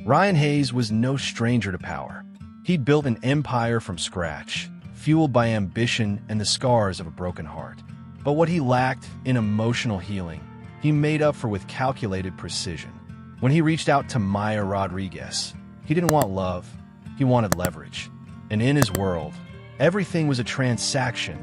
Ryan Hayes was no stranger to power. He'd built an empire from scratch, fueled by ambition and the scars of a broken heart. But what he lacked in emotional healing, he made up for with calculated precision. When he reached out to Maya Rodriguez, he didn't want love, he wanted leverage. And in his world, everything was a transaction,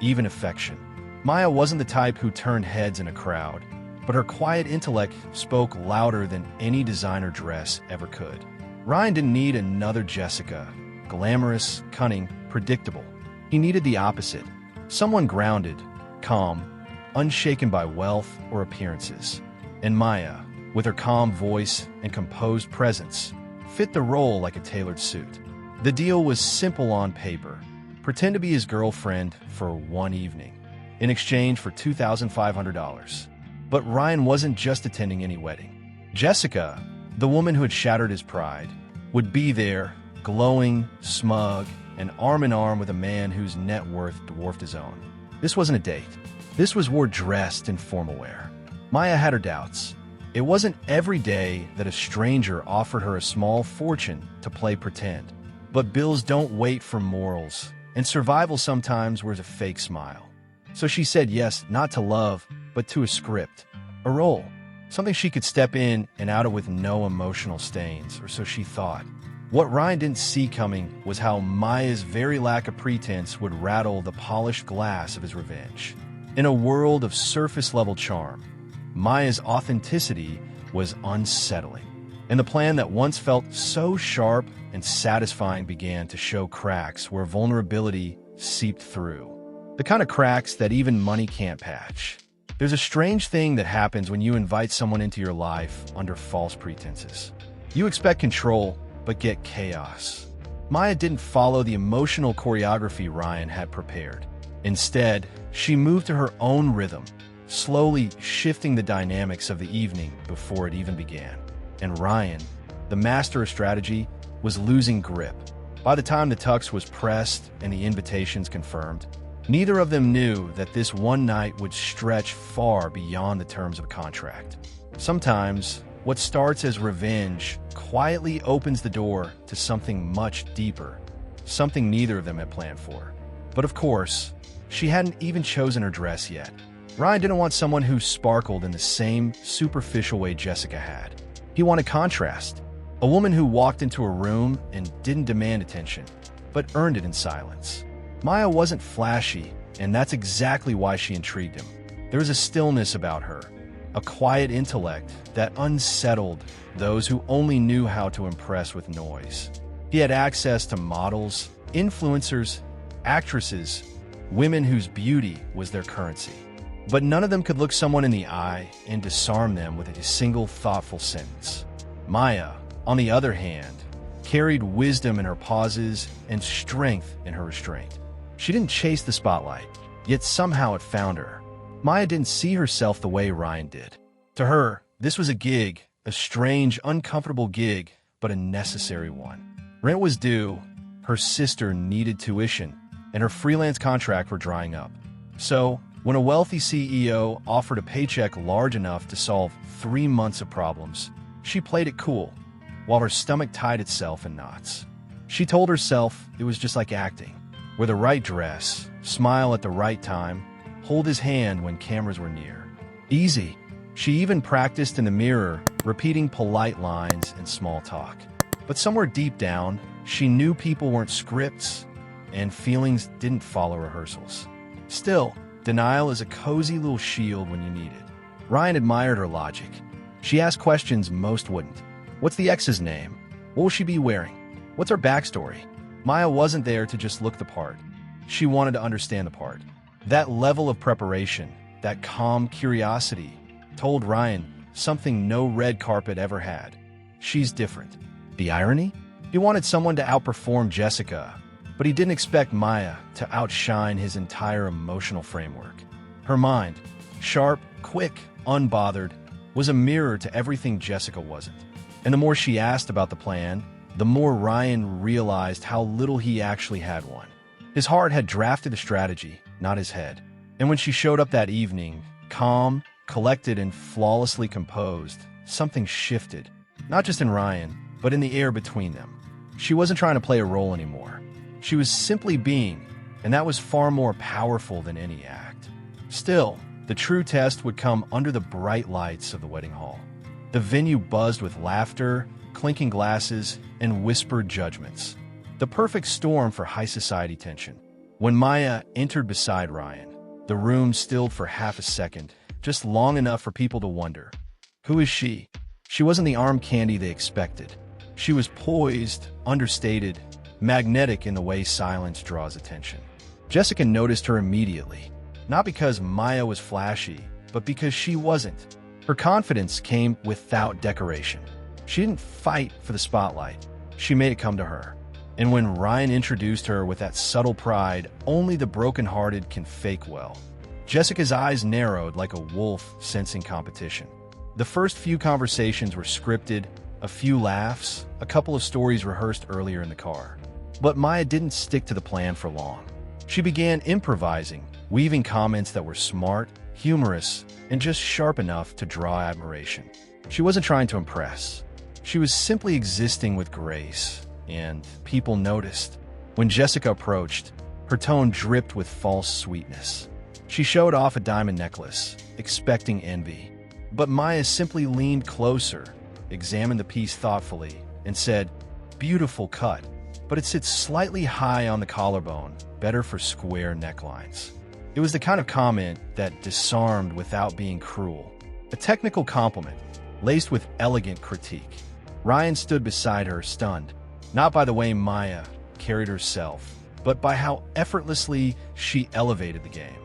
even affection. Maya wasn't the type who turned heads in a crowd, but her quiet intellect spoke louder than any designer dress ever could. Ryan didn't need another Jessica, glamorous, cunning, predictable. He needed the opposite, someone grounded, calm, unshaken by wealth or appearances. And Maya, with her calm voice and composed presence, fit the role like a tailored suit. The deal was simple on paper. Pretend to be his girlfriend for one evening, in exchange for $2,500. But Ryan wasn't just attending any wedding. Jessica, the woman who had shattered his pride, would be there, glowing, smug, and arm in arm with a man whose net worth dwarfed his own. This wasn't a date. This was war dressed in formal wear. Maya had her doubts. It wasn't every day that a stranger offered her a small fortune to play pretend. But bills don't wait for morals, and survival sometimes wears a fake smile. So she said yes, not to love, but to a script, a role, something she could step in and out of with no emotional stains, or so she thought. What Ryan didn't see coming was how Maya's very lack of pretense would rattle the polished glass of his revenge. In a world of surface-level charm, Maya's authenticity was unsettling, and the plan that once felt so sharp and satisfying began to show cracks where vulnerability seeped through. The kind of cracks that even money can't patch. There's a strange thing that happens when you invite someone into your life under false pretenses. You expect control, but get chaos. Maya didn't follow the emotional choreography Ryan had prepared. Instead, she moved to her own rhythm, slowly shifting the dynamics of the evening before it even began. And Ryan, the master of strategy, was losing grip. By the time the tux was pressed and the invitations confirmed, neither of them knew that this one night would stretch far beyond the terms of a contract. Sometimes, what starts as revenge quietly opens the door to something much deeper, something neither of them had planned for. But of course, she hadn't even chosen her dress yet. Ryan didn't want someone who sparkled in the same superficial way Jessica had. He wanted contrast, a woman who walked into a room and didn't demand attention, but earned it in silence. Maya wasn't flashy, and that's exactly why she intrigued him. There was a stillness about her, a quiet intellect that unsettled those who only knew how to impress with noise. He had access to models, influencers, actresses, women whose beauty was their currency. But none of them could look someone in the eye and disarm them with a single thoughtful sentence. Maya, on the other hand, carried wisdom in her pauses and strength in her restraint. She didn't chase the spotlight, yet somehow it found her. Maya didn't see herself the way Ryan did. To her, this was a gig, a strange, uncomfortable gig, but a necessary one. Rent was due, her sister needed tuition, and her freelance contract were drying up. So, when a wealthy CEO offered a paycheck large enough to solve 3 months of problems, she played it cool, while her stomach tied itself in knots. She told herself it was just like acting. Wear the right dress, smile at the right time, hold his hand when cameras were near. Easy. She even practiced in the mirror, repeating polite lines and small talk. But somewhere deep down, she knew people weren't scripts, and feelings didn't follow rehearsals. Still, denial is a cozy little shield when you need it. Ryan admired her logic. She asked questions most wouldn't. What's the ex's name? What will she be wearing? What's her backstory? Maya wasn't there to just look the part. She wanted to understand the part. That level of preparation, that calm curiosity, told Ryan something no red carpet ever had. She's different. The irony? He wanted someone to outperform Jessica, but he didn't expect Maya to outshine his entire emotional framework. Her mind, sharp, quick, unbothered, was a mirror to everything Jessica wasn't. And the more she asked about the plan, the more Ryan realized how little he actually had one. His heart had drafted the strategy, not his head. And when she showed up that evening, calm, collected, and flawlessly composed, something shifted. Not just in Ryan, but in the air between them. She wasn't trying to play a role anymore. She was simply being, and that was far more powerful than any act. Still, the true test would come under the bright lights of the wedding hall. The venue buzzed with laughter, clinking glasses, and whispered judgments. The perfect storm for high society tension. When Maya entered beside Ryan, the room stilled for half a second, just long enough for people to wonder, who is she? She wasn't the arm candy they expected. She was poised, understated, magnetic in the way silence draws attention. Jessica noticed her immediately, not because Maya was flashy, but because she wasn't. Her confidence came without decoration. She didn't fight for the spotlight. She made it come to her. And when Ryan introduced her with that subtle pride only the brokenhearted can fake well, Jessica's eyes narrowed like a wolf sensing competition. The first few conversations were scripted, a few laughs, a couple of stories rehearsed earlier in the car. But Maya didn't stick to the plan for long. She began improvising, weaving comments that were smart, humorous, and just sharp enough to draw admiration. She wasn't trying to impress. She was simply existing with grace, and people noticed. When Jessica approached, her tone dripped with false sweetness. She showed off a diamond necklace, expecting envy. But Maya simply leaned closer, examined the piece thoughtfully, and said, "Beautiful cut, but it sits slightly high on the collarbone, better for square necklines." It was the kind of comment that disarmed without being cruel. A technical compliment, laced with elegant critique. Ryan stood beside her, stunned, not by the way Maya carried herself, but by how effortlessly she elevated the game.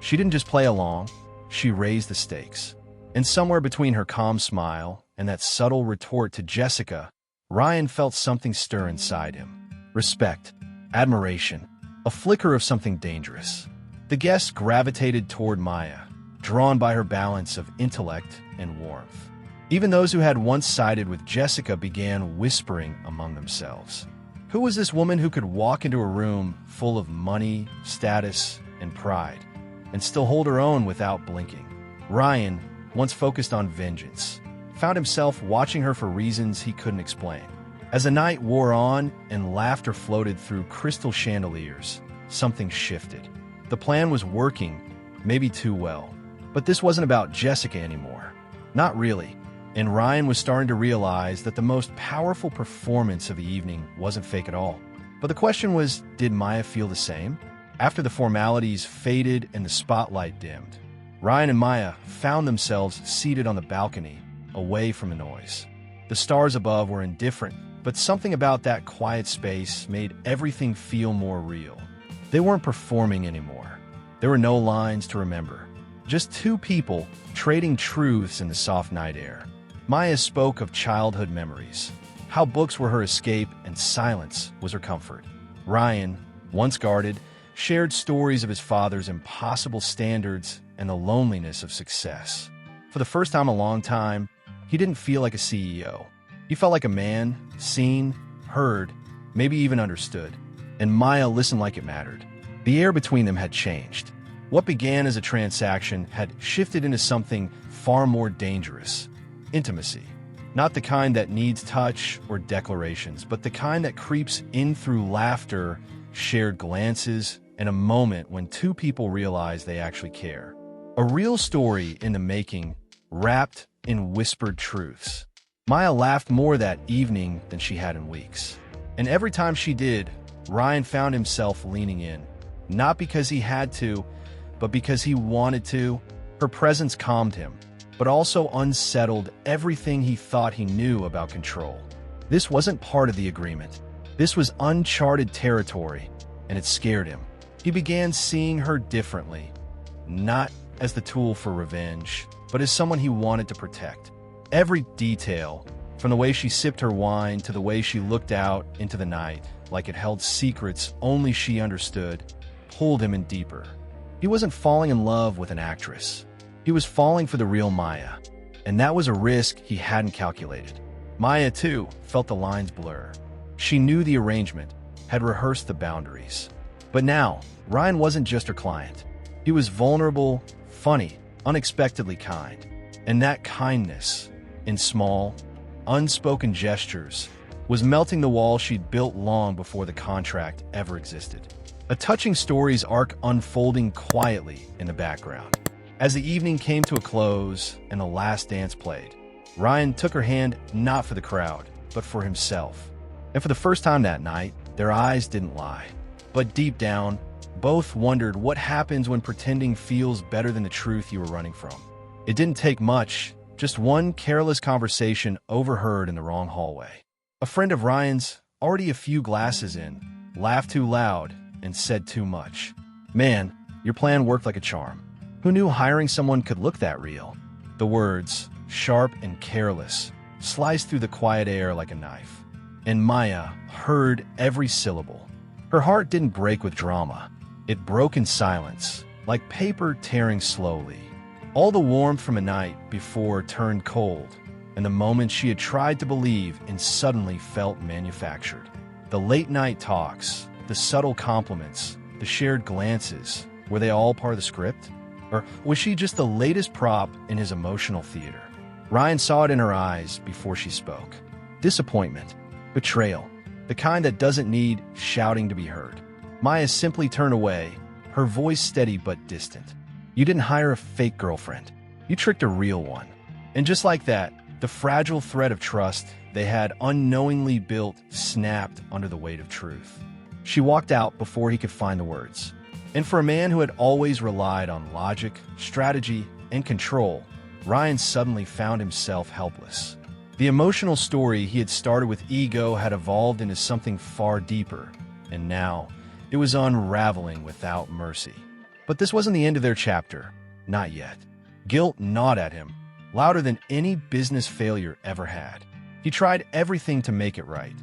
She didn't just play along, she raised the stakes. And somewhere between her calm smile and that subtle retort to Jessica, Ryan felt something stir inside him. Respect, admiration, a flicker of something dangerous. The guests gravitated toward Maya, drawn by her balance of intellect and warmth. Even those who had once sided with Jessica began whispering among themselves. Who was this woman who could walk into a room full of money, status, and pride, and still hold her own without blinking? Ryan, once focused on vengeance, found himself watching her for reasons he couldn't explain. As the night wore on and laughter floated through crystal chandeliers, something shifted. The plan was working, maybe too well. But this wasn't about Jessica anymore. Not really. And Ryan was starting to realize that the most powerful performance of the evening wasn't fake at all. But the question was, did Maya feel the same? After the formalities faded and the spotlight dimmed, Ryan and Maya found themselves seated on the balcony, away from the noise. The stars above were indifferent, but something about that quiet space made everything feel more real. They weren't performing anymore. There were no lines to remember. Just two people trading truths in the soft night air. Maya spoke of childhood memories, how books were her escape and silence was her comfort. Ryan, once guarded, shared stories of his father's impossible standards and the loneliness of success. For the first time in a long time, he didn't feel like a CEO. He felt like a man, seen, heard, maybe even understood. And Maya listened like it mattered. The air between them had changed. What began as a transaction had shifted into something far more dangerous. Intimacy. Not the kind that needs touch or declarations, but the kind that creeps in through laughter, shared glances, and a moment when two people realize they actually care. A real story in the making, wrapped in whispered truths. Maya laughed more that evening than she had in weeks. And every time she did, Ryan found himself leaning in. Not because he had to, but because he wanted to. Her presence calmed him, but also unsettled everything he thought he knew about control. This wasn't part of the agreement. This was uncharted territory, and it scared him. He began seeing her differently, not as the tool for revenge, but as someone he wanted to protect. Every detail, from the way she sipped her wine to the way she looked out into the night, like it held secrets only she understood, pulled him in deeper. He wasn't falling in love with an actress. He was falling for the real Maya, and that was a risk he hadn't calculated. Maya, too, felt the lines blur. She knew the arrangement, had rehearsed the boundaries. But now, Ryan wasn't just her client. He was vulnerable, funny, unexpectedly kind. And that kindness, in small, unspoken gestures, was melting the wall she'd built long before the contract ever existed. A touching story's arc unfolding quietly in the background. As the evening came to a close and the last dance played, Ryan took her hand not for the crowd, but for himself. And for the first time that night, their eyes didn't lie. But deep down, both wondered what happens when pretending feels better than the truth you were running from. It didn't take much, just one careless conversation overheard in the wrong hallway. A friend of Ryan's, already a few glasses in, laughed too loud and said too much. "Man, your plan worked like a charm. Who knew hiring someone could look that real?" The words, sharp and careless, sliced through the quiet air like a knife. And Maya heard every syllable. Her heart didn't break with drama. It broke in silence, like paper tearing slowly. All the warmth from a night before turned cold, and the moments she had tried to believe in suddenly felt manufactured. The late-night talks, the subtle compliments, the shared glances, were they all part of the script? Or was she just the latest prop in his emotional theater? Ryan saw it in her eyes before she spoke. Disappointment, betrayal, the kind that doesn't need shouting to be heard. Maya simply turned away, her voice steady but distant. "You didn't hire a fake girlfriend. You tricked a real one." And just like that, the fragile thread of trust they had unknowingly built snapped under the weight of truth. She walked out before he could find the words. And for a man who had always relied on logic, strategy, and control, Ryan suddenly found himself helpless. The emotional story he had started with ego had evolved into something far deeper, and now it was unraveling without mercy. But this wasn't the end of their chapter. Not yet. Guilt gnawed at him, louder than any business failure ever had. He tried everything to make it right.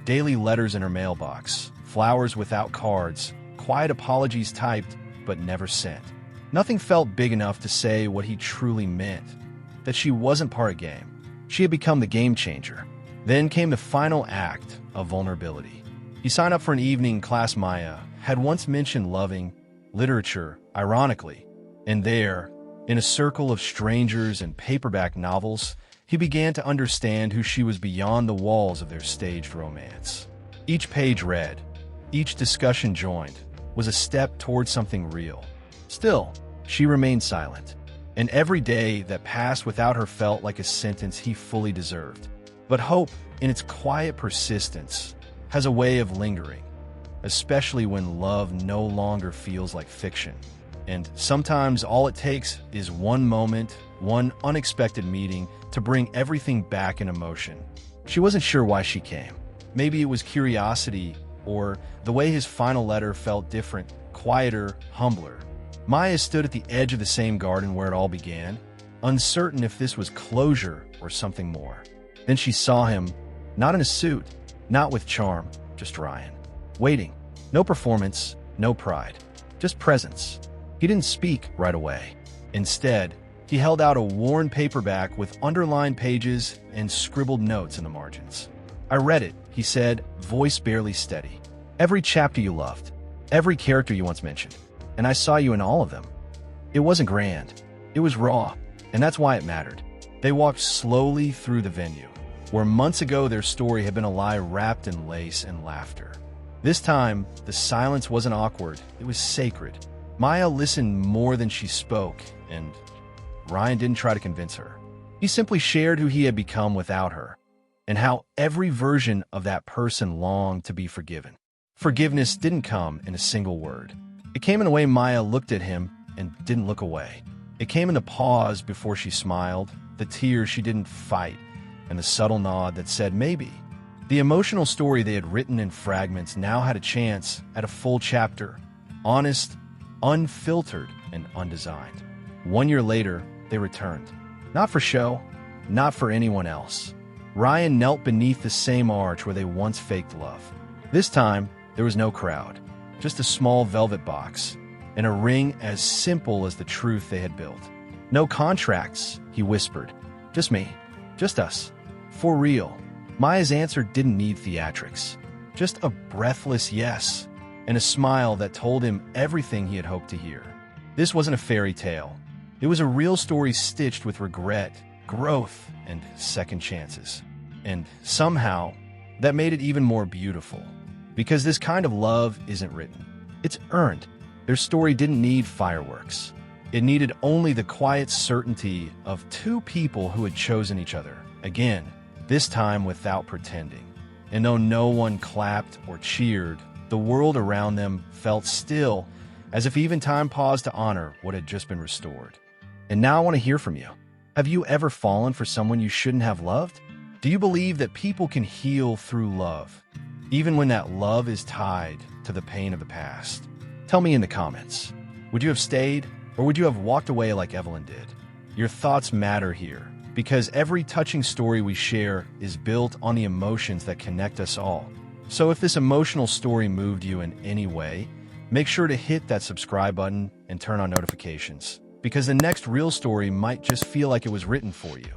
Daily letters in her mailbox, flowers without cards, quiet apologies typed but never sent. Nothing felt big enough to say what he truly meant, that she wasn't part of the game. She had become the game changer. Then came the final act of vulnerability. He signed up for an evening class Maya had once mentioned loving, literature, ironically. And there, in a circle of strangers and paperback novels, he began to understand who she was beyond the walls of their staged romance. Each page read, each discussion joined, was a step towards something real. Still, she remained silent, and every day that passed without her felt like a sentence he fully deserved. But hope, in its quiet persistence, has a way of lingering, especially when love no longer feels like fiction. And sometimes all it takes is one moment, one unexpected meeting to bring everything back in motion. She wasn't sure why she came. Maybe it was curiosity, or the way his final letter felt different, quieter, humbler. Maya stood at the edge of the same garden where it all began, uncertain if this was closure or something more. Then she saw him, not in a suit, not with charm, just Ryan. Waiting. No performance, no pride, just presence. He didn't speak right away. Instead, he held out a worn paperback with underlined pages and scribbled notes in the margins. "I read it," he said, voice barely steady. "Every chapter you loved, every character you once mentioned, and I saw you in all of them." It wasn't grand. It was raw, and that's why it mattered. They walked slowly through the venue, where months ago their story had been a lie wrapped in lace and laughter. This time, the silence wasn't awkward, it was sacred. Maya listened more than she spoke, and Ryan didn't try to convince her. He simply shared who he had become without her, and how every version of that person longed to be forgiven. Forgiveness didn't come in a single word. It came in the way Maya looked at him and didn't look away. It came in the pause before she smiled, the tears she didn't fight, and the subtle nod that said maybe. The emotional story they had written in fragments now had a chance at a full chapter, honest, unfiltered, and undesigned. 1 year later, they returned. Not for show, not for anyone else. Ryan knelt beneath the same arch where they once faked love. This time, there was no crowd, just a small velvet box, and a ring as simple as the truth they had built. "No contracts," he whispered. "Just me. Just us. For real." Maya's answer didn't need theatrics. Just a breathless yes, and a smile that told him everything he had hoped to hear. This wasn't a fairy tale. It was a real story stitched with regret, growth, and second chances. And somehow, that made it even more beautiful. Because this kind of love isn't written, it's earned. Their story didn't need fireworks. It needed only the quiet certainty of two people who had chosen each other. Again, this time without pretending. And though no one clapped or cheered, the world around them felt still, as if even time paused to honor what had just been restored. And now I want to hear from you. Have you ever fallen for someone you shouldn't have loved? Do you believe that people can heal through love, even when that love is tied to the pain of the past? Tell me in the comments. Would you have stayed, or would you have walked away like Evelyn did? Your thoughts matter here, because every touching story we share is built on the emotions that connect us all. So if this emotional story moved you in any way, make sure to hit that subscribe button and turn on notifications, because the next real story might just feel like it was written for you.